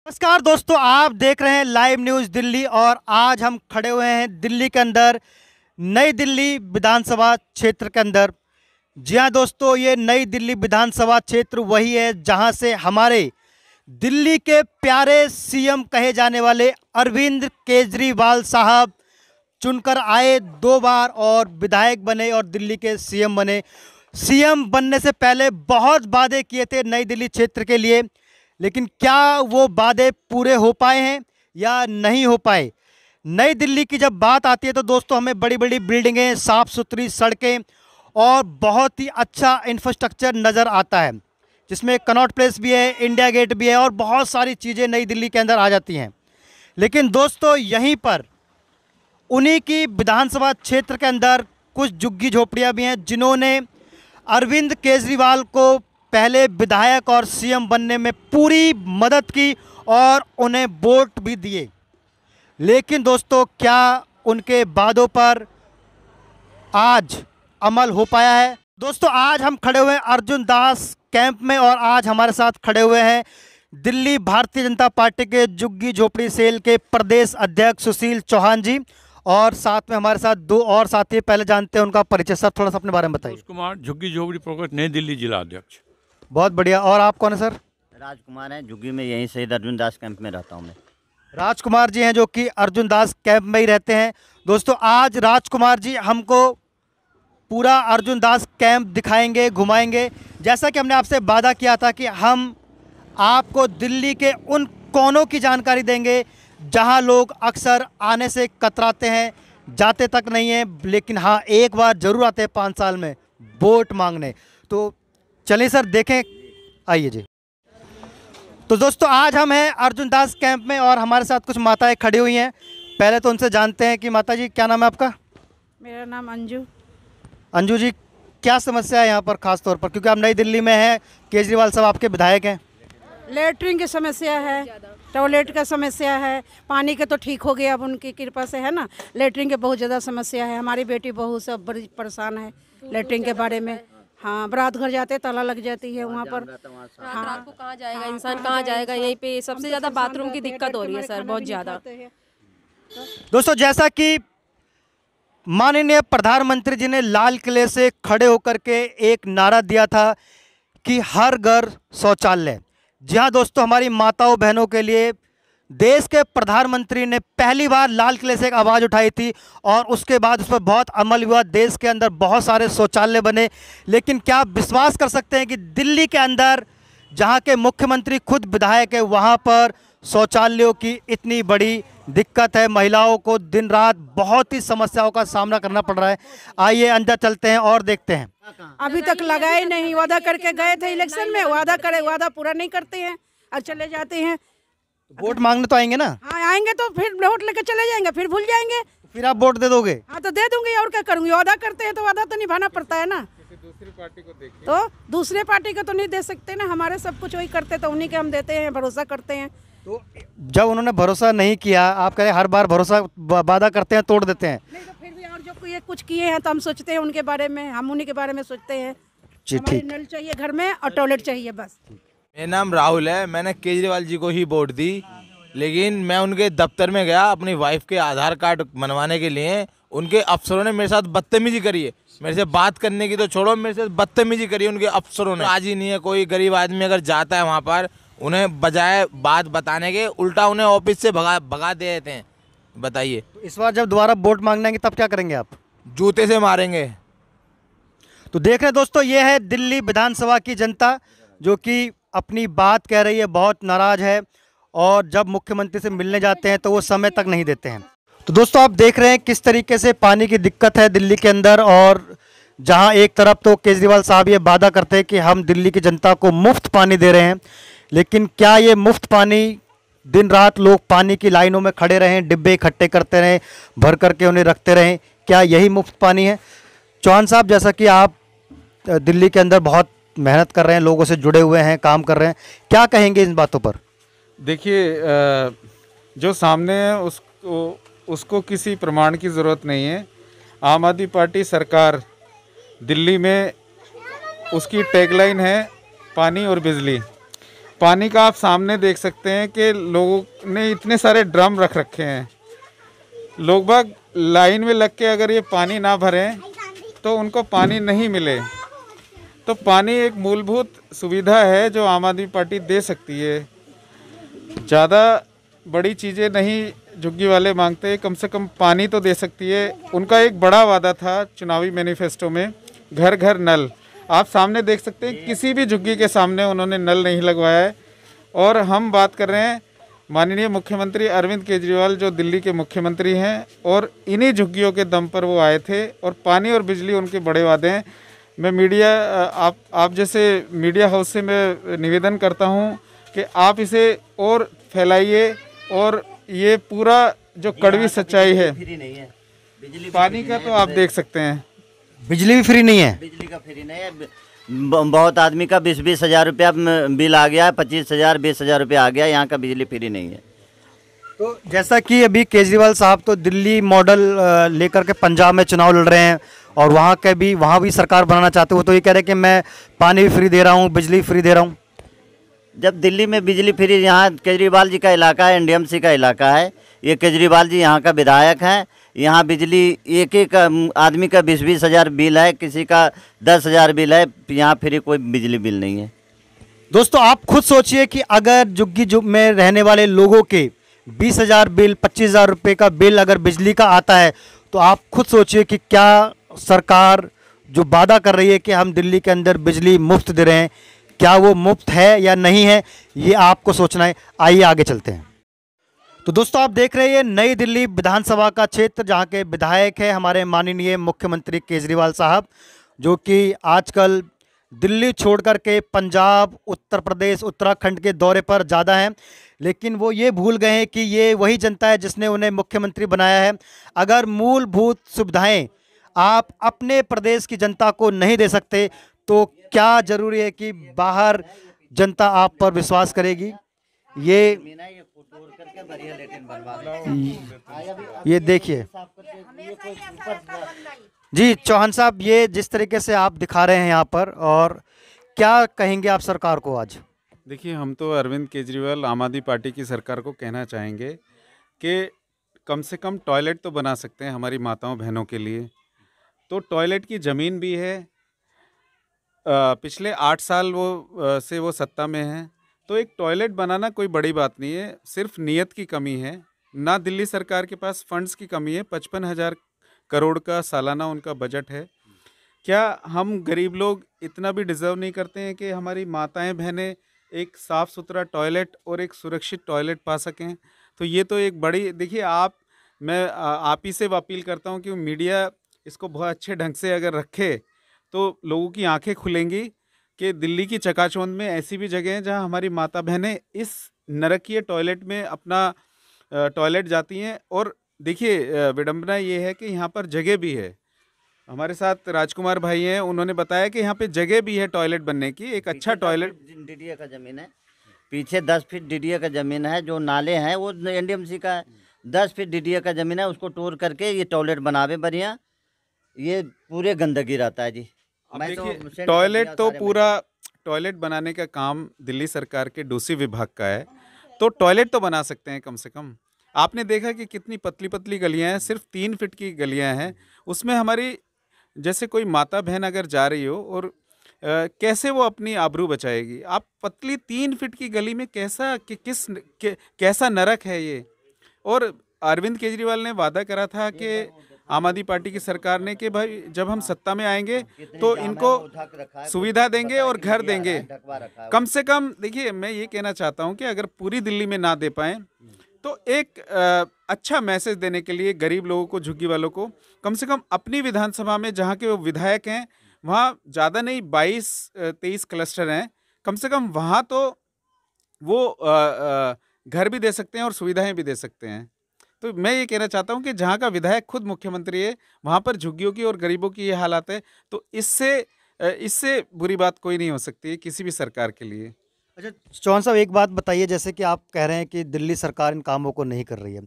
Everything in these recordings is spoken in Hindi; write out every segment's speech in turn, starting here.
नमस्कार दोस्तों, आप देख रहे हैं लाइव न्यूज़ दिल्ली और आज हम खड़े हुए हैं दिल्ली के अंदर, नई दिल्ली विधानसभा क्षेत्र के अंदर। जी हाँ दोस्तों, ये नई दिल्ली विधानसभा क्षेत्र वही है जहां से हमारे दिल्ली के प्यारे सीएम कहे जाने वाले अरविंद केजरीवाल साहब चुनकर आए 2 बार और विधायक बने और दिल्ली के सीएम बने। सीएम बनने से पहले बहुत वादे किए थे नई दिल्ली क्षेत्र के लिए, लेकिन क्या वो वादे पूरे हो पाए हैं या नहीं हो पाए। नई दिल्ली की जब बात आती है तो दोस्तों हमें बड़ी बड़ी बिल्डिंगें, साफ़ सुथरी सड़कें और बहुत ही अच्छा इंफ्रास्ट्रक्चर नज़र आता है, जिसमें कनॉट प्लेस भी है, इंडिया गेट भी है और बहुत सारी चीज़ें नई दिल्ली के अंदर आ जाती हैं। लेकिन दोस्तों यहीं पर उन्हीं की विधानसभा क्षेत्र के अंदर कुछ झुग्गी झोपड़ियाँ भी हैं जिन्होंने अरविंद केजरीवाल को पहले विधायक और सीएम बनने में पूरी मदद की और उन्हें वोट भी दिए। लेकिन दोस्तों क्या उनके वादों पर आज अमल हो पाया है? दोस्तों आज हम खड़े हुए हैं अर्जुन दास कैंप में और आज हमारे साथ खड़े हुए हैं दिल्ली भारतीय जनता पार्टी के झुग्गी झोपड़ी सेल के प्रदेश अध्यक्ष सुशील चौहान जी और साथ में हमारे साथ 2 और साथी। पहले जानते हैं उनका परिचय। सर थोड़ा सा अपने बारे में बताइए। कुमार, झुग्गी झोपड़ी प्रोग्रेस नई दिल्ली जिला अध्यक्ष। बहुत बढ़िया। और आप कौन है सर? राजकुमार है, झुग्गी में यहीं शहीद अर्जुन दास कैंप में रहता हूँ मैं। राजकुमार जी हैं जो कि अर्जुन दास कैंप में ही रहते हैं। दोस्तों आज राजकुमार जी हमको पूरा अर्जुन दास कैंप दिखाएंगे, घुमाएंगे। जैसा कि हमने आपसे वादा किया था कि हम आपको दिल्ली के उन कोनों की जानकारी देंगे जहां लोग अक्सर आने से कतराते हैं, जाते तक नहीं हैं, लेकिन हाँ एक बार ज़रूर आते हैं 5 साल में वोट मांगने। तो चलिए सर देखें, आइए जी। तो दोस्तों आज हम हैं अर्जुन दास कैंप में और हमारे साथ कुछ माताएं खड़ी हुई हैं। पहले तो उनसे जानते हैं कि माता जी क्या नाम है आपका? मेरा नाम अंजू। अंजू जी, क्या समस्या है यहाँ पर खास तौर पर, क्योंकि आप नई दिल्ली में हैं, केजरीवाल साहब आपके विधायक हैं? लेटरिन की समस्या है, टॉयलेट का समस्या है, पानी के तो ठीक हो गया अब उनकी कृपा से, है ना। लेटरिन के बहुत ज़्यादा समस्या है। हमारी बेटी बहू सब बड़ी परेशान है लेटरिन के बारे में। हाँ, बारात घर जाते ताला लग जाती है वहाँ पर। हाँ, रात को कहाँ जाएगा इंसान, कहाँ जाएगा। यहीं पे सबसे ज़्यादा बाथरूम की दिक्कत हो रही है सर, बहुत ज़्यादा। दोस्तों जैसा कि माननीय प्रधानमंत्री जी ने लाल किले से खड़े होकर के एक नारा दिया था कि हर घर शौचालय। जी हाँ दोस्तों, हमारी माताओं बहनों के लिए देश के प्रधानमंत्री ने पहली बार लाल किले से एक आवाज़ उठाई थी और उसके बाद उस पर बहुत अमल हुआ। देश के अंदर बहुत सारे शौचालय बने। लेकिन क्या आप विश्वास कर सकते हैं कि दिल्ली के अंदर जहां के मुख्यमंत्री खुद विधायक है, वहां पर शौचालयों की इतनी बड़ी दिक्कत है। महिलाओं को दिन रात बहुत ही समस्याओं का सामना करना पड़ रहा है। आइए अंदर चलते हैं और देखते हैं। अभी तक लगा ही नहीं। वादा करके गए थे इलेक्शन में, वादा पूरा नहीं करते हैं और चले जाते हैं। वोट मांगने तो आएंगे ना? हाँ आएंगे तो फिर वोट लेके चले जाएंगे, फिर भूल जाएंगे। फिर आप वोट दे दोगे? हाँ तो दे दूंगी, और क्या करूंगी। वादा करते हैं तो वादा तो निभाना पड़ता है ना। दूसरी पार्टी को तो नहीं दे सकते ना। हमारे सब कुछ वही करते तो उन्हीं के हम देते हैं, भरोसा करते हैं। तो जब उन्होंने भरोसा नहीं किया, आप कह रहे हर बार भरोसा वादा करते हैं तोड़ देते हैं। नहीं तो फिर भी और जो ये कुछ किए हैं तो हम सोचते हैं उनके बारे में, हम उन्हीं के बारे में सोचते हैं। जी ठीक। नल चाहिए घर में और टॉयलेट चाहिए बस। मेरा नाम राहुल है। मैंने केजरीवाल जी को ही वोट दी, लेकिन मैं उनके दफ्तर में गया अपनी वाइफ के आधार कार्ड बनवाने के लिए। उनके अफसरों ने मेरे साथ बदतमीजी करी है। मेरे से बात करने की तो छोड़ो, मेरे से बदतमीजी करी है उनके अफसरों ने। आज ही नहीं है कोई गरीब आदमी अगर जाता है वहाँ पर, उन्हें बजाय बात बताने के उल्टा उन्हें ऑफिस से भगा दे देते हैं। बताइए, तो इस बार जब दोबारा वोट मांगने आएंगे तब क्या करेंगे आप? जूते से मारेंगे। तो देख रहे हैं दोस्तों, ये है दिल्ली विधानसभा की जनता जो कि अपनी बात कह रही है, बहुत नाराज है और जब मुख्यमंत्री से मिलने जाते हैं तो वो समय तक नहीं देते हैं। तो दोस्तों आप देख रहे हैं किस तरीके से पानी की दिक्कत है दिल्ली के अंदर, और जहां एक तरफ तो केजरीवाल साहब ये वादा करते हैं कि हम दिल्ली की जनता को मुफ्त पानी दे रहे हैं, लेकिन क्या ये मुफ्त पानी, दिन रात लोग पानी की लाइनों में खड़े रहें, डिब्बे इकट्ठे करते रहें, भर करके उन्हें रखते रहें, क्या यही मुफ्त पानी है? चौहान साहब, जैसा कि आप दिल्ली के अंदर बहुत मेहनत कर रहे हैं, लोगों से जुड़े हुए हैं, काम कर रहे हैं, क्या कहेंगे इन बातों पर? देखिए, जो सामने है उसको किसी प्रमाण की ज़रूरत नहीं है। आम आदमी पार्टी सरकार दिल्ली में, उसकी टैगलाइन है पानी और बिजली। पानी का आप सामने देख सकते हैं कि लोगों ने इतने सारे ड्रम रख रखे हैं। लोग बाग लाइन में लग के अगर ये पानी ना भरें तो उनको पानी नहीं मिले। तो पानी एक मूलभूत सुविधा है जो आम आदमी पार्टी दे सकती है। ज़्यादा बड़ी चीज़ें नहीं झुग्गी वाले मांगते, कम से कम पानी तो दे सकती है। उनका एक बड़ा वादा था चुनावी मैनिफेस्टो में, घर घर नल। आप सामने देख सकते हैं किसी भी झुग्गी के सामने उन्होंने नल नहीं लगवाया है। और हम बात कर रहे हैं माननीय मुख्यमंत्री अरविंद केजरीवाल जो दिल्ली के मुख्यमंत्री हैं, और इन्हीं झुग्गियों के दम पर वो आए थे और पानी और बिजली उनके बड़े वादे हैं। मैं मीडिया आप जैसे मीडिया हाउस से मैं निवेदन करता हूं कि आप इसे और फैलाइए, और ये पूरा जो कड़वी सच्चाई है। पानी का तो आप देख सकते हैं, बिजली भी फ्री नहीं है। बिजली का फ्री नहीं है। बहुत आदमी का 20-20 हज़ार रुपया बिल आ गया है, 25,000 20,000 रुपया आ गया। यहाँ का बिजली फ्री नहीं है। तो जैसा कि अभी केजरीवाल साहब तो दिल्ली मॉडल लेकर के पंजाब में चुनाव लड़ रहे हैं, और वहाँ भी सरकार बनाना चाहते हो, तो ये कह रहे हैं कि मैं पानी भी फ्री दे रहा हूँ, बिजली फ्री दे रहा हूँ। जब दिल्ली में बिजली फ्री, यहाँ केजरीवाल जी का इलाका है, एनडीएमसी का इलाका है, ये केजरीवाल जी यहाँ का विधायक हैं। यहाँ बिजली एक एक आदमी का 20-20 हज़ार बिल है, किसी का 10,000 बिल है। यहाँ फ्री कोई बिजली बिल नहीं है। दोस्तों आप खुद सोचिए कि अगर झुग्गी में रहने वाले लोगों के 20,000 बिल, 25,000 रुपये का बिल अगर बिजली का आता है, तो आप खुद सोचिए कि क्या सरकार जो वादा कर रही है कि हम दिल्ली के अंदर बिजली मुफ्त दे रहे हैं, क्या वो मुफ्त है या नहीं है, ये आपको सोचना है। आइए आगे चलते हैं। तो दोस्तों आप देख रहे हैं नई दिल्ली विधानसभा का क्षेत्र, जहां के विधायक है हमारे माननीय मुख्यमंत्री केजरीवाल साहब, जो कि आजकल दिल्ली छोड़ कर के पंजाब, उत्तर प्रदेश, उत्तराखंड के दौरे पर ज़्यादा हैं। लेकिन वो ये भूल गए हैं कि ये वही जनता है जिसने उन्हें मुख्यमंत्री बनाया है। अगर मूलभूत सुविधाएं आप अपने प्रदेश की जनता को नहीं दे सकते, तो क्या ज़रूरी है कि बाहर जनता आप पर विश्वास करेगी। ये देखिए जी चौहान साहब, ये जिस तरीके से आप दिखा रहे हैं यहाँ पर, और क्या कहेंगे आप सरकार को आज? देखिए, हम तो अरविंद केजरीवाल आम आदमी पार्टी की सरकार को कहना चाहेंगे कि कम से कम टॉयलेट तो बना सकते हैं हमारी माताओं बहनों के लिए। तो टॉयलेट की ज़मीन भी है, पिछले 8 साल से वो सत्ता में हैं। तो एक टॉयलेट बनाना कोई बड़ी बात नहीं है, सिर्फ नीयत की कमी है। ना दिल्ली सरकार के पास फंड्स की कमी है, 55,000 करोड़ का सालाना उनका बजट है। क्या हम गरीब लोग इतना भी डिज़र्व नहीं करते हैं कि हमारी माताएं बहनें एक साफ़ सुथरा टॉयलेट और एक सुरक्षित टॉयलेट पा सकें? तो ये तो एक बड़ी, देखिए मैं आप ही से अपील करता हूँ कि मीडिया इसको बहुत अच्छे ढंग से अगर रखे तो लोगों की आंखें खुलेंगी कि दिल्ली की चकाचौंध में ऐसी भी जगह हैं जहां हमारी माता बहनें इस नरकीय टॉयलेट में अपना टॉयलेट जाती हैं। और देखिए, विडंबना ये है कि यहाँ पर जगह भी है। हमारे साथ राजकुमार भाई हैं, उन्होंने बताया कि यहाँ पे जगह भी है टॉयलेट बनने की, एक अच्छा टॉयलेट। डीडीए का ज़मीन है, पीछे 10 फीट डीडीए का ज़मीन है। जो नाले हैं वो एनडीएमसी का है। 10 फीट डीडीए का ज़मीन है, उसको टूर करके ये टॉयलेट बनावे बढ़िया। ये पूरे गंदगी रहता है जी। देखिए, टॉयलेट तो पूरा टॉयलेट बनाने का काम दिल्ली सरकार के डोसी विभाग का है। तो टॉयलेट तो बना सकते हैं कम से कम। आपने देखा कि कितनी पतली पतली गलियां हैं, सिर्फ 3 फीट की गलियां हैं। उसमें हमारी जैसे कोई माता बहन अगर जा रही हो और कैसे वो अपनी आबरू बचाएगी? आप पतली 3 फीट की गली में कैसा नरक है ये। और अरविंद केजरीवाल ने वादा करा था कि आम आदमी पार्टी की सरकार ने कि भाई जब हम सत्ता में आएंगे तो इनको सुविधा देंगे और घर देंगे। कम से कम देखिए, मैं ये कहना चाहता हूँ कि अगर पूरी दिल्ली में ना दे पाएँ तो एक अच्छा मैसेज देने के लिए गरीब लोगों को, झुग्गी वालों को, कम से कम अपनी विधानसभा में जहाँ के वो विधायक हैं वहाँ ज़्यादा नहीं 22-23 क्लस्टर हैं, कम से कम वहाँ तो वो घर भी दे सकते हैं और सुविधाएं भी दे सकते हैं। तो मैं ये कहना चाहता हूँ कि जहाँ का विधायक खुद मुख्यमंत्री है वहाँ पर झुग्गियों की और गरीबों की ये हालात है, तो इससे बुरी बात कोई नहीं हो सकती है किसी भी सरकार के लिए। अच्छा चौहान साहब, एक बात बताइए, जैसे कि आप कह रहे हैं कि दिल्ली सरकार इन कामों को नहीं कर रही है,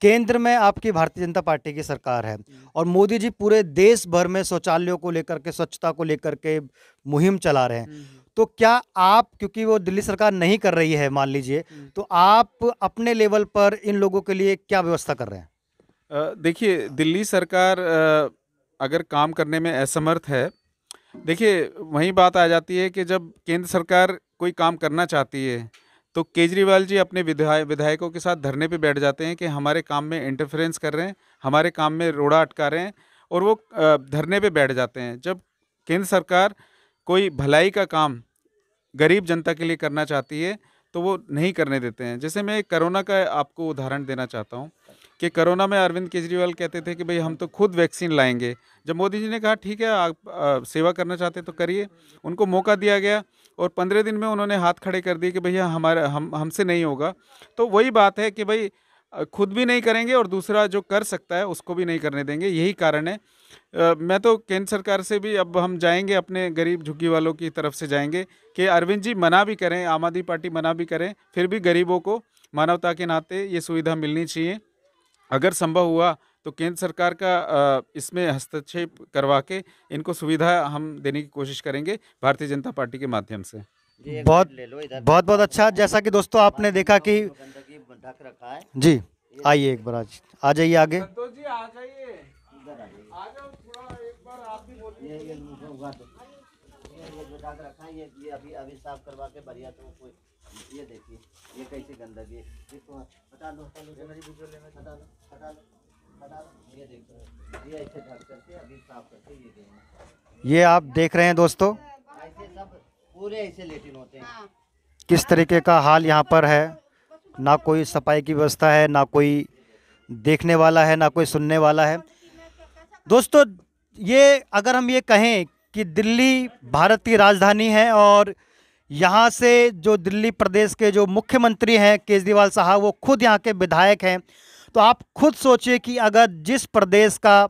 केंद्र में आपकी भारतीय जनता पार्टी की सरकार है और मोदी जी पूरे देश भर में शौचालयों को लेकर के, स्वच्छता को लेकर के मुहिम चला रहे हैं, तो क्या आप, क्योंकि वो दिल्ली सरकार नहीं कर रही है मान लीजिए, तो आप अपने लेवल पर इन लोगों के लिए क्या व्यवस्था कर रहे हैं? देखिए, दिल्ली सरकार अगर काम करने में असमर्थ है, देखिए वही बात आ जाती है कि जब केंद्र सरकार कोई काम करना चाहती है तो केजरीवाल जी अपने विधायकों के साथ धरने पे बैठ जाते हैं कि हमारे काम में इंटरफेरेंस कर रहे हैं, हमारे काम में रोड़ा अटका रहे हैं, और वो धरने पे बैठ जाते हैं। जब केंद्र सरकार कोई भलाई का काम गरीब जनता के लिए करना चाहती है तो वो नहीं करने देते हैं। जैसे मैं कोरोना का आपको उदाहरण देना चाहता हूँ कि कोरोना में अरविंद केजरीवाल कहते थे कि भाई हम तो खुद वैक्सीन लाएंगे। जब मोदी जी ने कहा ठीक है आप सेवा करना चाहते तो करिए, उनको मौका दिया गया और 15 दिन में उन्होंने हाथ खड़े कर दिए कि भैया हमसे नहीं होगा। तो वही बात है कि भाई खुद भी नहीं करेंगे और दूसरा जो कर सकता है उसको भी नहीं करने देंगे। यही कारण है। मैं तो केंद्र सरकार से भी अब हम जाएंगे, अपने गरीब झुग्गी वालों की तरफ से जाएंगे कि अरविंद जी मना भी करें, आम आदमी पार्टी मना भी करें, फिर भी गरीबों को मानवता के नाते ये सुविधा मिलनी चाहिए। अगर संभव हुआ तो केंद्र सरकार का इसमें हस्तक्षेप करवा के इनको सुविधा हम देने की कोशिश करेंगे भारतीय जनता पार्टी के माध्यम से। बहुत बहुत बहुत अच्छा। जैसा कि दोस्तों आपने देखा कि गंदगी ढक रखा है। जी आइए एक बार आ जाइए आगे। संतोष जी आ जाइए, आ जाओ थोड़ा, एक बार आप भी बोलिए। ये जो ढक रखा है ये अभी साफ करवा के बढ़िया। तो कोई ये देखिए ये कैसी गंदगी, इसको हटा लो, ये देखो ये ऐसे ढक करके अभी साफ करके ये देंगे। ये आप देख रहे हैं दोस्तों ऐसे सब पूरे ऐसे लेटिन होते हैं। किस तरीके का हाल यहाँ पर है। ना कोई सफाई की व्यवस्था है, ना कोई देखने वाला है, ना कोई सुनने वाला है। दोस्तों ये अगर हम ये कहें कि दिल्ली भारत की राजधानी है और यहाँ से जो दिल्ली प्रदेश के जो मुख्यमंत्री हैं केजरीवाल साहब, वो खुद यहाँ के विधायक हैं, तो आप खुद सोचिए कि अगर जिस प्रदेश का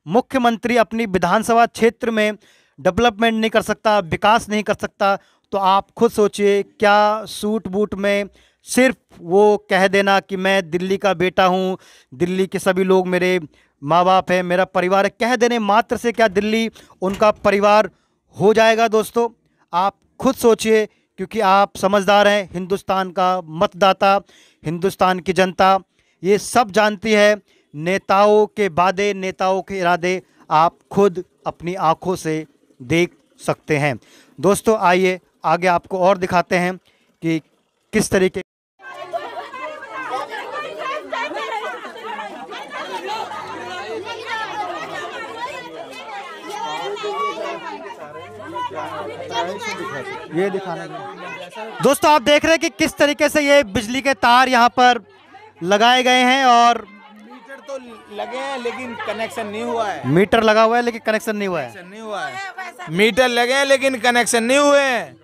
मुख्यमंत्री अपनी विधानसभा क्षेत्र में डेवलपमेंट नहीं कर सकता, विकास नहीं कर सकता, तो आप खुद सोचिए क्या सूट बूट में सिर्फ वो कह देना कि मैं दिल्ली का बेटा हूँ, दिल्ली के सभी लोग मेरे माँ बाप हैं, मेरा परिवार है, कह देने मात्र से क्या दिल्ली उनका परिवार हो जाएगा? दोस्तों आप खुद सोचिए, क्योंकि आप समझदार हैं। हिंदुस्तान का मतदाता, हिंदुस्तान की जनता ये सब जानती है। नेताओं के वादे, नेताओं के इरादे आप खुद अपनी आंखों से देख सकते हैं। दोस्तों आइए आगे आपको और दिखाते हैं कि किस तरीके ये दिखाना। दोस्तों आप देख रहे हैं कि किस तरीके से ये बिजली के तार यहाँ पर लगाए गए हैं और मीटर तो लगे हैं लेकिन कनेक्शन नहीं हुआ है। मीटर लगा हुआ है लेकिन कनेक्शन नहीं हुआ है। कनेक्शन नहीं हुआ है। मीटर लगे हैं लेकिन कनेक्शन नहीं हुए हैं।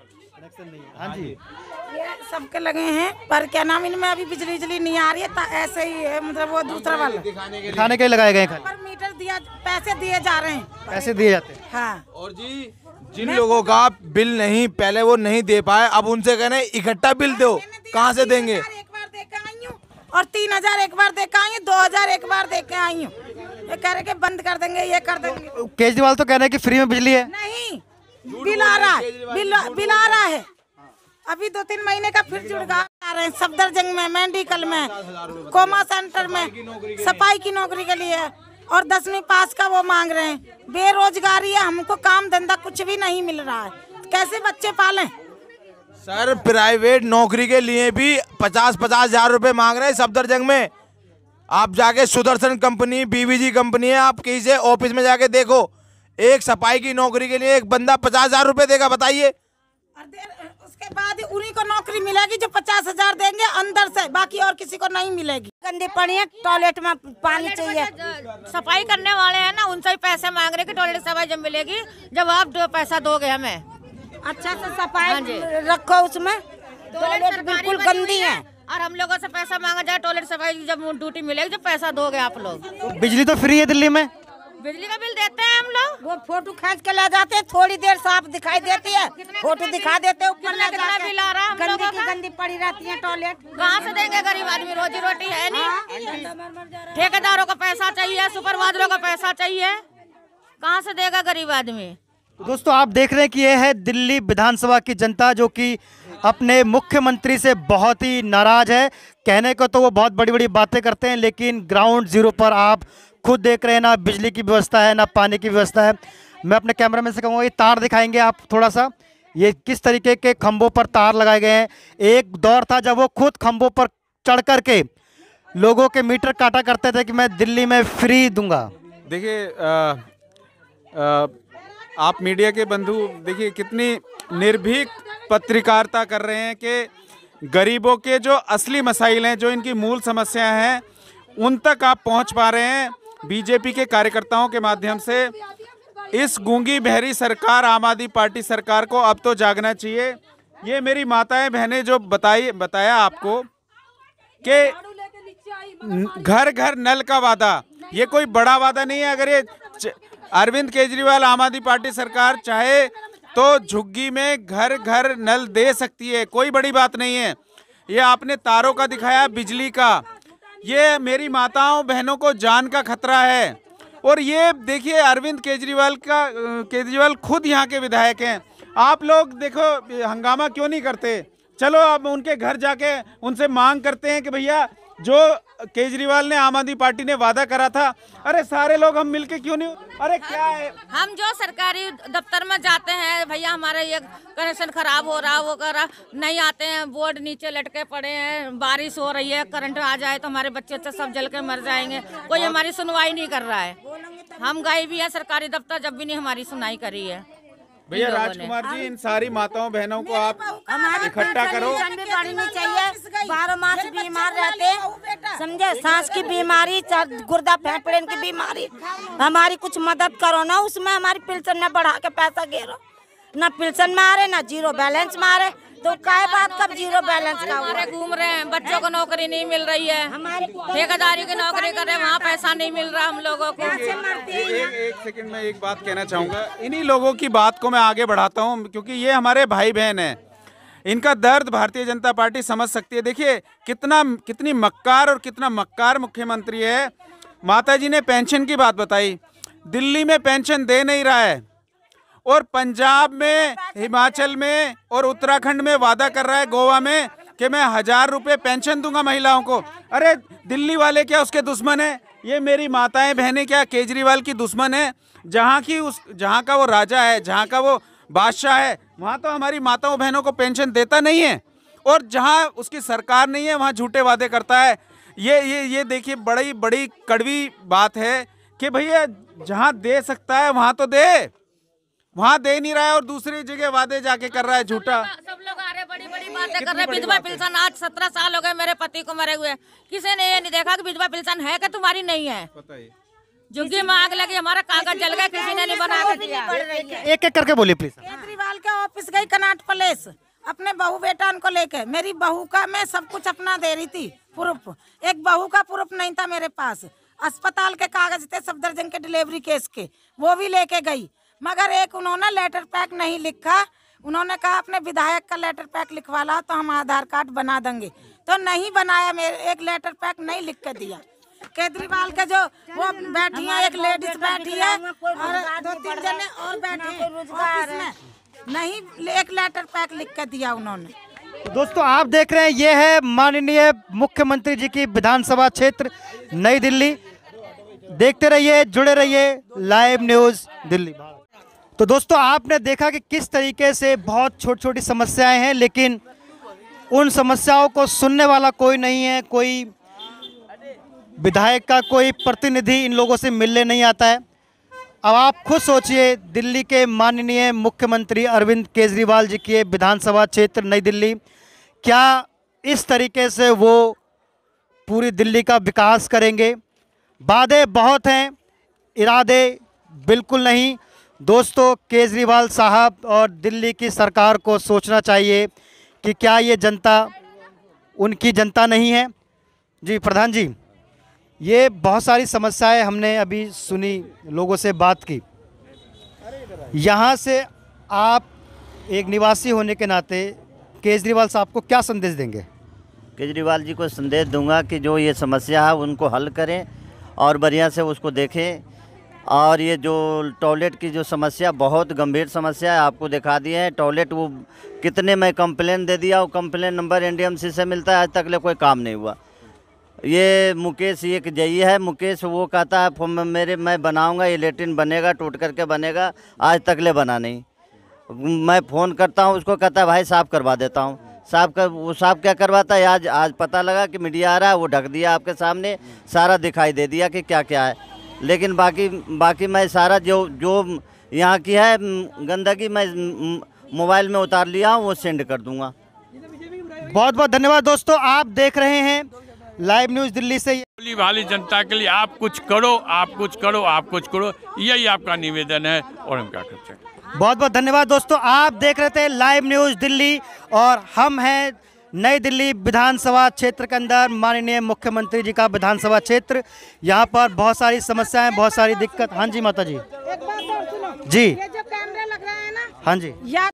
हाँ जी, ये सबके लगे हैं पर क्या नाम, इनमें अभी बिजली नहीं आ रही है, ऐसे ही है। मतलब वो दूसरा वाला दिखाने के लिए लगाए गए हैं। पर मीटर दिया, पैसे दिए जा रहे हैं, पैसे दिए जाते हैं। हाँ। और जी जिन लोगों का बिल नहीं पहले वो नहीं दे पाए, अब उनसे कहने इकट्ठा बिल दो, कहाँ से देंगे? 3,000 एक बार दे के आई हूँ और 3,000 एक बार दे के आई हूँ, 2,000 एक बार दे के आई हूँ। ये कह रहे कि बंद कर देंगे, ये कर देंगे। केजरीवाल तो कह रहे हैं कि फ्री में बिजली है। नहीं, बिल आ रहा है, बिल आ रहा है। अभी 2-3 महीने का फिर जुड़ आ रहे हैं। सफदरजंग में, मेडिकल में, कोमा सेंटर में सफाई की नौकरी के लिए, और 10वीं पास का वो मांग रहे हैं। बेरोजगारी है, हमको काम धंधा कुछ भी नहीं मिल रहा है, कैसे बच्चे पालें? सर प्राइवेट नौकरी के लिए भी 50-50 हजार रुपए मांग रहे हैं सफदरजंग में। आप जाके सुदर्शन कंपनी, बीवीजी कंपनी है, आप कहीं से ऑफिस में जाके देखो, एक सफाई की नौकरी के लिए एक बंदा 50,000 रुपए देगा, बताइए। उसके बाद उन्हीं को नौकरी मिलेगी जो 50,000 देंगे अंदर से, बाकी और किसी को नहीं मिलेगी। गंदी पड़ी है, टॉयलेट में पानी चाहिए। सफाई करने वाले हैं ना, उनसे ही पैसे मांग रहे कि टॉयलेट सफाई जब मिलेगी, जब आप पैसा दोगे हमें। अच्छा से सफाई रखो, उसमें टॉयलेट बिल्कुल गंदी है और हम लोगों से पैसा मांगा जाए टॉयलेट सफाई जब ड्यूटी मिलेगी, जब पैसा दोगे आप लोग। बिजली तो फ्री है दिल्ली में, बिजली का बिल देते हैं हम लोग। वो फोटो खींच के ले जाते हैं, थोड़ी देर साफ दिखाई देती है, फोटो दिखा देते हैं, ऊपर कितना बिल आ रहा है हम लोगों का? गंदी पड़ी रहती है टॉयलेट। कहाँ से देंगे गरीब आदमी, रोजी रोटी है नहीं। ठेकेदारों का पैसा चाहिए, सुपरवाइजरों का पैसा चाहिए, कहाँ से देगा गरीब आदमी? तो दोस्तों आप देख रहे हैं कि यह है दिल्ली विधानसभा की जनता जो कि अपने मुख्यमंत्री से बहुत ही नाराज है। कहने को तो वो बहुत बड़ी बड़ी बातें करते हैं, लेकिन ग्राउंड जीरो पर आप खुद देख रहे हैं, ना बिजली की व्यवस्था है, ना पानी की व्यवस्था है। मैं अपने कैमरामैन से कहूँगा ये तार दिखाएंगे आप थोड़ा सा, ये किस तरीके के खंभों पर तार लगाए गए हैं। एक दौर था जब वो खुद खंभों पर चढ़ कर के लोगों के मीटर काटा करते थे कि मैं दिल्ली में फ्री दूंगा। देखिए आप मीडिया के बंधु देखिए कितनी निर्भीक पत्रकारिता कर रहे हैं कि गरीबों के जो असली मसाइल हैं, जो इनकी मूल समस्याएं हैं, उन तक आप पहुंच पा रहे हैं बीजेपी के कार्यकर्ताओं के माध्यम से। इस गूंगी बहरी सरकार, आम आदमी पार्टी सरकार को अब तो जागना चाहिए। ये मेरी माताएं बहनें जो बताया आपको कि घर घर नल का वादा, ये कोई बड़ा वादा नहीं है। अगर ये अरविंद केजरीवाल आम आदमी पार्टी सरकार चाहे तो झुग्गी में घर घर नल दे सकती है, कोई बड़ी बात नहीं है। ये आपने तारों का दिखाया, बिजली का, ये मेरी माताओं बहनों को जान का खतरा है। और ये देखिए अरविंद केजरीवाल खुद यहाँ के विधायक हैं। आप लोग देखो हंगामा क्यों नहीं करते? चलो अब उनके घर जाके उनसे मांग करते हैं कि भैया जो केजरीवाल ने, आम आदमी पार्टी ने वादा करा था, अरे सारे लोग हम मिलके क्यों नहीं, अरे क्या है, हम जो सरकारी दफ्तर में जाते हैं, भैया हमारे ये कनेक्शन खराब हो रहा, वो कर रहा, नहीं आते हैं, बोर्ड नीचे लटके पड़े हैं, बारिश हो रही है, करंट आ जाए तो हमारे बच्चे सब जल के मर जाएंगे, कोई हमारी सुनवाई नहीं कर रहा है। हम गए भी हैं सरकारी दफ्तर, जब भी नहीं हमारी सुनवाई करी है। भैया राजकुमार जी, इन सारी माताओं बहनों को आप इकट्ठा करो। चाहिए 12 मास बीमार रहते हैं, समझे, सांस की बीमारी, गुर्दा फेफड़े की बीमारी, हमारी कुछ मदद करो ना। उसमें हमारी पेंशन न बढ़ा के पैसा गिरो, ना पेंशन में आ रहे, ना जीरो बैलेंस में आ रहे, तो काय बात कब जीरो बैलेंस का हमारे घूम रहे हैं, बच्चों को नौकरी नहीं मिल रही है, ठेकेदारी की नौकरी कर रहे हैं, वहाँ पैसा नहीं मिल रहा हम लोगों को। एक सेकंड में एक बात कहना चाहूँगा, इन्हीं लोगों की बात को मैं आगे बढ़ाता हूँ क्योंकि ये हमारे भाई बहन हैं। इनका दर्द भारतीय जनता पार्टी समझ सकती है। देखिए कितनी मक्कार और कितना मक्कार मुख्यमंत्री है। माताजी ने पेंशन की बात बताई, दिल्ली में पेंशन दे नहीं रहा है और पंजाब में, हिमाचल में और उत्तराखंड में वादा कर रहा है, गोवा में, कि मैं 1000 रुपये पेंशन दूंगा महिलाओं को। अरे दिल्ली वाले क्या उसके दुश्मन है? ये मेरी माताएं बहनें क्या केजरीवाल की दुश्मन है? जहाँ का वो राजा है, जहाँ का वो बादशाह है, वहाँ तो हमारी माताओं बहनों को पेंशन देता नहीं है, और जहाँ उसकी सरकार नहीं है वहाँ झूठे वादे करता है। ये देखिए बड़ी कड़वी बात है कि भैया जहाँ दे सकता है वहाँ तो दे, वहाँ दे नहीं रहा है और दूसरी जगह वादे जाके कर रहा है झूठा। सब लोग आ रहे बड़ी बातें कर रहे हैं। विधवा पेंशन आज 17 साल हो गए मेरे पति को मरे हुए, किसी ने ये नहीं देखा कि विधवा पेंशन है कि तुम्हारी नहीं है। झुग्गी में आग लगी, हमारा कागज जल गया, किसी ने नहीं बना के दिया। एक एक करके बोलिए प्लीज। केजरीवाल के ऑफिस गई कनाट प्लेस अपने बहू बेटा को लेके, मेरी बहू का मैं सब कुछ अपना दे रही थी प्रूफ, एक बहू का प्रूफ नहीं था मेरे पास। अस्पताल के कागज थे सफदरजंग के डिलीवरी केस के, वो भी लेके गई, मगर एक उन्होंने लेटर पैक नहीं लिखा। उन्होंने कहा अपने विधायक का लेटर पैक लिखवा ला तो हम आधार कार्ड बना देंगे, तो नहीं बनाया, मेरे एक लेटर पैक नहीं लिख कर दिया। केजरीवाल के जो वो बैठी है, एक लेडीज बैठी है और 2-3 जने और बैठे हैं ऑफिस में, नहीं एक लेटर पैक लिख कर दिया उन्होंने। तो दोस्तों आप देख रहे हैं ये है माननीय मुख्यमंत्री जी की विधानसभा क्षेत्र नई दिल्ली। देखते रहिए, जुड़े रहिए, लाइव न्यूज़ दिल्ली। तो दोस्तों आपने देखा कि किस तरीके से बहुत छोटी छोटी समस्याएं हैं, लेकिन उन समस्याओं को सुनने वाला कोई नहीं है, कोई विधायक का कोई प्रतिनिधि इन लोगों से मिलने नहीं आता है। अब आप खुद सोचिए, दिल्ली के माननीय मुख्यमंत्री अरविंद केजरीवाल जी के विधानसभा क्षेत्र नई दिल्ली, क्या इस तरीके से वो पूरी दिल्ली का विकास करेंगे? वादे बहुत हैं, इरादे बिल्कुल नहीं। दोस्तों केजरीवाल साहब और दिल्ली की सरकार को सोचना चाहिए कि क्या ये जनता उनकी जनता नहीं है। जी प्रधान जी, ये बहुत सारी समस्याएं हमने अभी सुनी, लोगों से बात की। यहाँ से आप एक निवासी होने के नाते केजरीवाल साहब को क्या संदेश देंगे? केजरीवाल जी को संदेश दूंगा कि जो ये समस्या है उनको हल करें और बढ़िया से उसको देखें और ये जो टॉयलेट की जो समस्या बहुत गंभीर समस्या है, आपको दिखा दिए हैं टॉयलेट। वो कितने मैं कंप्लेन दे दिया, वो कंप्लेन नंबर एनडीएमसी से मिलता है, आज तक ले कोई काम नहीं हुआ। ये मुकेश एक जई है, मुकेश वो कहता है मैं बनाऊंगा, ये लेटरिन बनेगा, टूट करके बनेगा, आज तक ले बना नहीं। मैं फ़ोन करता हूँ उसको, कहता है भाई साफ़ करवा देता हूँ। वो साफ़ क्या करवाता है, आज पता लगा कि मीडिया आ रहा है, वो ढक दिया आपके सामने, सारा दिखाई दे दिया कि क्या क्या है। लेकिन बाकी मैं सारा जो यहाँ की है गंदगी मैं मोबाइल में उतार लिया हूँ, वो सेंड कर दूँगा। बहुत बहुत धन्यवाद दोस्तों, आप देख रहे हैं लाइव न्यूज़ दिल्ली से। भोली भाली जनता के लिए आप कुछ करो, आप कुछ करो, आप कुछ करो, यही आपका निवेदन है और हम क्या कर सकते हैं। बहुत बहुत धन्यवाद दोस्तों, आप देख रहे थे लाइव न्यूज़ दिल्ली और हम हैं नई दिल्ली विधानसभा क्षेत्र के अंदर, माननीय मुख्यमंत्री जी का विधानसभा क्षेत्र। यहाँ पर बहुत सारी समस्याएं, बहुत सारी दिक्कत। हाँ जी माता जी, एक बात और सुनो जी, ये जो कैमरे लग रहे हैं ना, हाँ जी, या